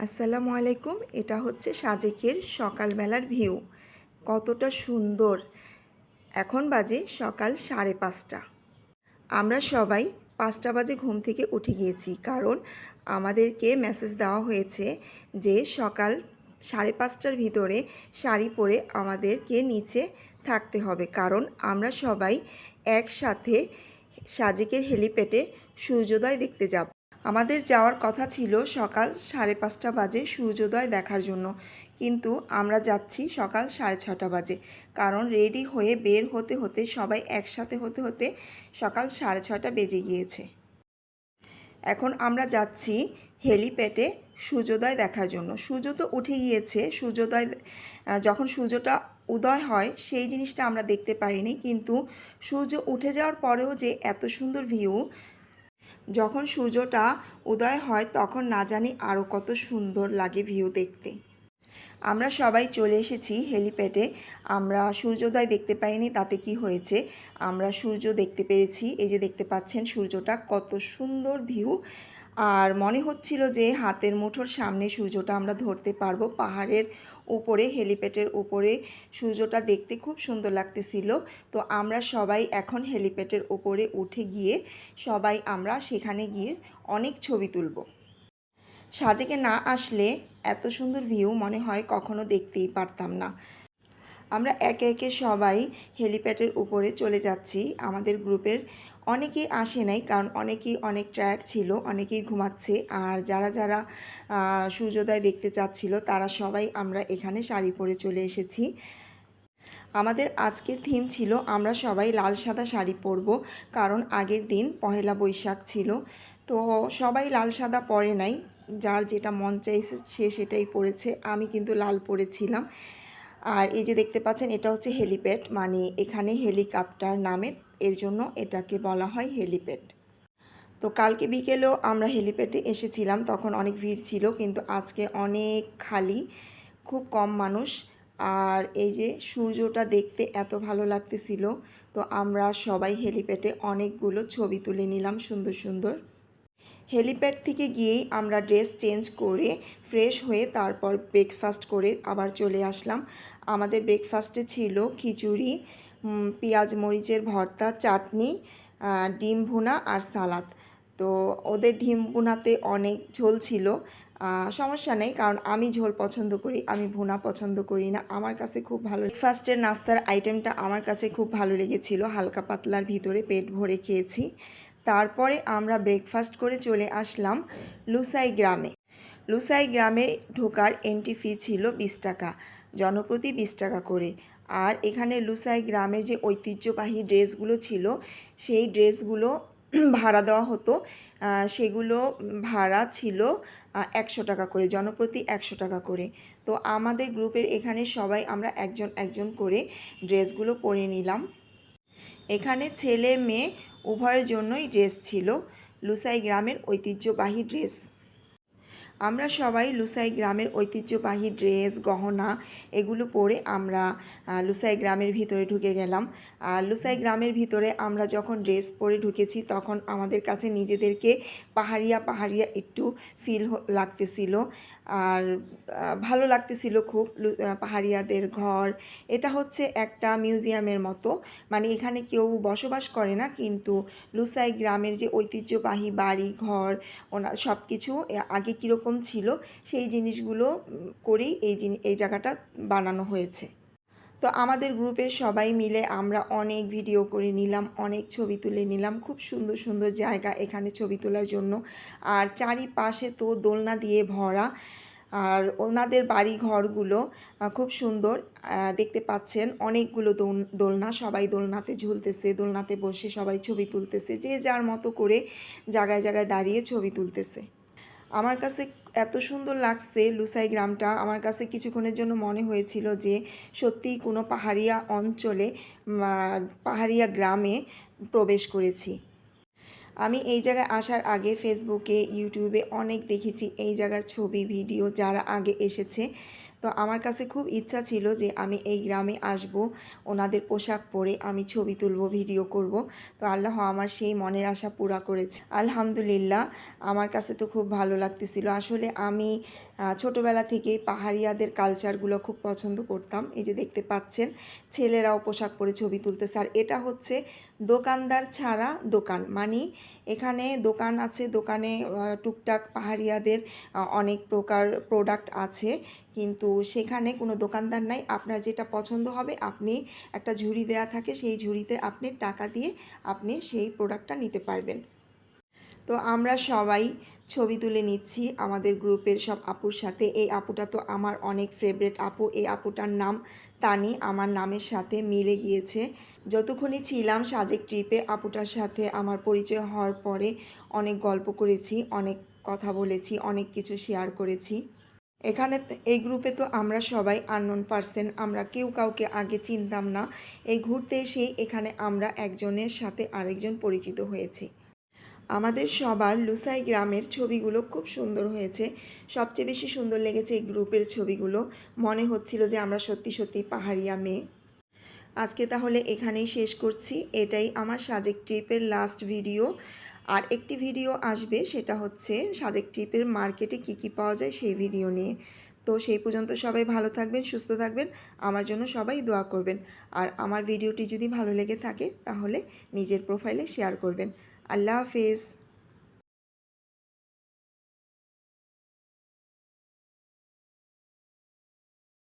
আসসালামু আলাইকুম। এটা হচ্ছে সাজেকের সকালবেলার ভিউ। কতটা সুন্দর। এখন বাজে সকাল 5:30। আমরা সবাই 5টা বাজে ঘুম থেকে উঠে গিয়েছি, কারণ আমাদেরকে মেসেজ দেওয়া হয়েছে যে সকাল 5:30টার ভিতরে শাড়ি পরে আমাদেরকে নিচে থাকতে হবে, কারণ আমরা সবাই একসাথে সাজেকের হেলিপ্যাডে সূর্যোদয় দেখতে যাব। আমাদের যাওয়ার কথা ছিল সকাল 5:30 বাজে সূর্যোদয় দেখার জন্য, কিন্তু আমরা যাচ্ছি সকাল 6:30 বাজে, কারণ রেডি হয়ে বের হতে হতে সবাই একসাথে হতে হতে সকাল 6:30 বেজে গিয়েছে। এখন আমরা যাচ্ছি হেলিপ্যাডে সূর্যোদয় দেখার জন্য। সূর্য তো উঠে গিয়েছে, যখন সূর্যটা উদয় হয় সেই জিনিসটা আমরা দেখতে পারিনি, কিন্তু সূর্য উঠে যাওয়ার পরেও যে এত সুন্দর ভিউ, যখন সূর্যটা উদয় হয় তখন না জানি আরও কত সুন্দর লাগে ভিউ দেখতে। আমরা সবাই চলে এসেছি হেলিপ্যাডে। আমরা সূর্যোদয় দেখতে পাইনি, তাতে কি হয়েছে, আমরা সূর্য দেখতে পেরেছি। এই যে দেখতে পাচ্ছেন সূর্যটা কত সুন্দর ভিউ। আর মনে হচ্ছিল যে হাতের মুঠোর সামনে সূর্যটা আমরা ধরতে পারবো। পাহাড়ের উপরে, হেলিপ্যাডের উপরে সূর্যটা দেখতে খুব সুন্দর লাগতেছিল। তো আমরা সবাই এখন হেলিপ্যাডের উপরে উঠে গিয়ে সবাই আমরা সেখানে গিয়ে অনেক ছবি তুলব। সাজেকে না আসলে এত সুন্দর ভিউ মনে হয় কখনো দেখতেই পারতাম না। আমরা একে একে সবাই হেলিপ্যাডের উপরে চলে যাচ্ছি। আমাদের গ্রুপের অনেকেই আসে নাই, কারণ অনেকেই অনেক টায়ার্ড ছিল, অনেকেই ঘুমাচ্ছে। আর যারা যারা সূর্যোদয় দেখতে চাচ্ছিল তারা সবাই আমরা এখানে শাড়ি পরে চলে এসেছি। আমাদের আজকের থিম ছিল আমরা সবাই লাল সাদা শাড়ি পরব, কারণ আগের দিন পহেলা বৈশাখ ছিল। তো সবাই লাল সাদা পরে নাই, যার যেটা মন চাইছে সে সেটাই পরেছে। আমি কিন্তু লাল পরেছিলাম। আর এই যে দেখতে পাচ্ছেন এটা হচ্ছে হেলিপ্যাড, মানে এখানে হেলিকপ্টার নামে, এর জন্য এটাকে বলা হয় হেলিপ্যাড। তো কালকে বিকেলেও আমরা হেলিপ্যাডে এসেছিলাম, তখন অনেক ভিড় ছিল, কিন্তু আজকে অনেক খালি, খুব কম মানুষ। আর এই যে সূর্যটা দেখতে এত ভালো লাগতেছিল। তো আমরা সবাই হেলিপ্যাডে অনেকগুলো ছবি তুলে নিলাম সুন্দর সুন্দর। হেলিপ্যাড থেকে গিয়েই আমরা ড্রেস চেঞ্জ করে ফ্রেশ হয়ে তারপর ব্রেকফাস্ট করে আবার চলে আসলাম। আমাদের ব্রেকফাস্টে ছিল খিচুড়ি, পেঁয়াজ মরিচের ভর্তা, চাটনি, ডিম ভুনা আর সালাদ। তো ওদের ডিম ভুনাতে অনেক ঝোল ছিল। সমস্যা নেই, কারণ আমি ঝোল পছন্দ করি, আমি ভুনা পছন্দ করি না। আমার কাছে খুব ভালো, ব্রেকফাস্টের নাস্তার আইটেমটা আমার কাছে খুব ভালো লেগেছিল, হালকা পাতলার ভিতরে পেট ভরে খেয়েছি। তারপরে আমরা ব্রেকফাস্ট করে চলে আসলাম লুসাই গ্রামে। লুসাই গ্রামে ঢোকার এন্ট্রি ফি ছিল 20 টাকা, জনপ্রতি 20 টাকা করে। আর এখানে লুসাই গ্রামের যে ঐতিহ্যবাহী ড্রেসগুলো ছিল সেই ড্রেসগুলো ভাড়া দেওয়া হতো। সেগুলো ভাড়া ছিল 100 টাকা করে, জনপ্রতি 100 টাকা করে। তো আমাদের গ্রুপের এখানে সবাই আমরা একজন একজন করে ড্রেসগুলো পরে নিলাম। এখানে ছেলে মেয়ে উভয়ের জন্যই ড্রেস ছিল, লুসাই গ্রামের ঐতিহ্যবাহী ড্রেস। আমরা সবাই লুসাই গ্রামের ঐতিহ্যবাহী ড্রেস, গহনা এগুলো পরে আমরা লুসাই গ্রামের ভিতরে ঢুকে গেলাম। আর লুসাই গ্রামের ভিতরে আমরা যখন ড্রেস পরে ঢুকেছি তখন আমাদের কাছে নিজেদেরকে পাহাড়িয়া পাহাড়িয়া একটু ফিল লাগতেছিল। আর ভালো লাগতেছিল খুব। পাহাড়িয়াদের ঘর, এটা হচ্ছে একটা মিউজিয়ামের মতো, মানে এখানে কেউ বসবাস করে না, কিন্তু লুসাই গ্রামের যে ঐতিহ্যবাহী বাড়ি ঘর সব কিছু আগে কীরকম ছিল সেই জিনিসগুলো করেই এই জায়গাটা বানানো হয়েছে। তো আমাদের গ্রুপের সবাই মিলে আমরা অনেক ভিডিও করে নিলাম, অনেক ছবি তুলে নিলাম। খুব সুন্দর সুন্দর জায়গা এখানে ছবি তোলার জন্য। আর চারিপাশে তো দোলনা দিয়ে ভরা। আর ওনাদের বাড়ি ঘরগুলো খুব সুন্দর। দেখতে পাচ্ছেন অনেকগুলো দোলনা, সবাই দোলনাতে ঝুলতেছে, দোলনাতে বসে সবাই ছবি তুলতেছে, যে যার মতো করে জায়গায় জায়গায় দাঁড়িয়ে ছবি তুলতেছে। আমার কাছে এত সুন্দর লাগছে লুসাই গ্রামটা, আমার কাছে কিছুক্ষণের জন্য মনে হয়েছিল যে সত্যিই কোনো পাহাড়িয়া অঞ্চলে, পাহাড়িয়া গ্রামে প্রবেশ করেছি। আমি এই জায়গায় আসার আগে ফেসবুকে, ইউটিউবে অনেক দেখেছি এই জায়গার ছবি ভিডিও, যারা আগে এসেছে। তো তো আমার কাছে খুব ইচ্ছা ছিল যে আমি এই গ্রামে আসব, ওনাদের পোশাক পরে আমি ছবি তুলব, ভিডিও করব। তো আল্লাহ আমার সেই মনের আশা পুরা করেছে। আলহামদুলিল্লাহ, আমার কাছে তো খুব ভালো লাগতেছিল। আসলে আমি ছোটোবেলা থেকেই পাহাড়িয়াদের কালচারগুলো খুব পছন্দ করতাম। এই যে দেখতে পাচ্ছেন ছেলেরাও পোশাক পরে ছবি তুলতেছে। আর এটা হচ্ছে দোকানদার ছাড়া দোকান, মানে এখানে দোকান আছে, দোকানে টুকটাক পাহাড়িয়াদের অনেক প্রকার প্রোডাক্ট আছে, কিন্তু সেখানে কোনো দোকানদার নাই। আপনার যেটা পছন্দ হবে আপনি একটা ঝুড়ি দেয়া থাকে, সেই ঝুড়িতে আপনি টাকা দিয়ে আপনি সেই প্রোডাক্টটা নিতে পারবেন। তো আমরা সবাই ছবি তুলে নিচ্ছি আমাদের গ্রুপের সব আপুর সাথে। এই আপুটা তো আমার অনেক ফেভারিট আপু। এই আপুটার নাম তানি, আমার নামের সাথে মিলে গিয়েছে। যতক্ষণই ছিলাম সাজেক ট্রিপে আপুটার সাথে আমার পরিচয় হওয়ার পরে অনেক গল্প করেছি, অনেক কথা বলেছি, অনেক কিছু শেয়ার করেছি। এখানে এই গ্রুপে তো আমরা সবাই আননোন পারসন, আমরা কেউ কাউকে আগে চিনতাম না। এই ঘুরতে এসেই এখানে আমরা একজনের সাথে আরেকজন পরিচিত হয়েছি। আমাদের সবার লুসাই গ্রামের ছবিগুলো খুব সুন্দর হয়েছে। সবচেয়ে বেশি সুন্দর লেগেছে এই গ্রুপের ছবিগুলো। মনে হচ্ছিল যে আমরা সত্যি সত্যি পাহাড়িয়া মেয়ে। আজকে তাহলে এখানেই শেষ করছি। এটাই আমার সাজেক ট্রিপের লাস্ট ভিডিও। আর একটি ভিডিও আসবে, সেটা হচ্ছে সাজেক ট্রিপের মার্কেটে কী কী পাওয়া যায় সেই ভিডিও নিয়ে। তো সেই পর্যন্ত সবাই ভালো থাকবেন, সুস্থ থাকবেন, আমার জন্য সবাই দোয়া করবেন। আর আমার ভিডিওটি যদি ভালো লেগে থাকে তাহলে নিজের প্রোফাইলে শেয়ার করবেন। আল্লাহ হাফেজ।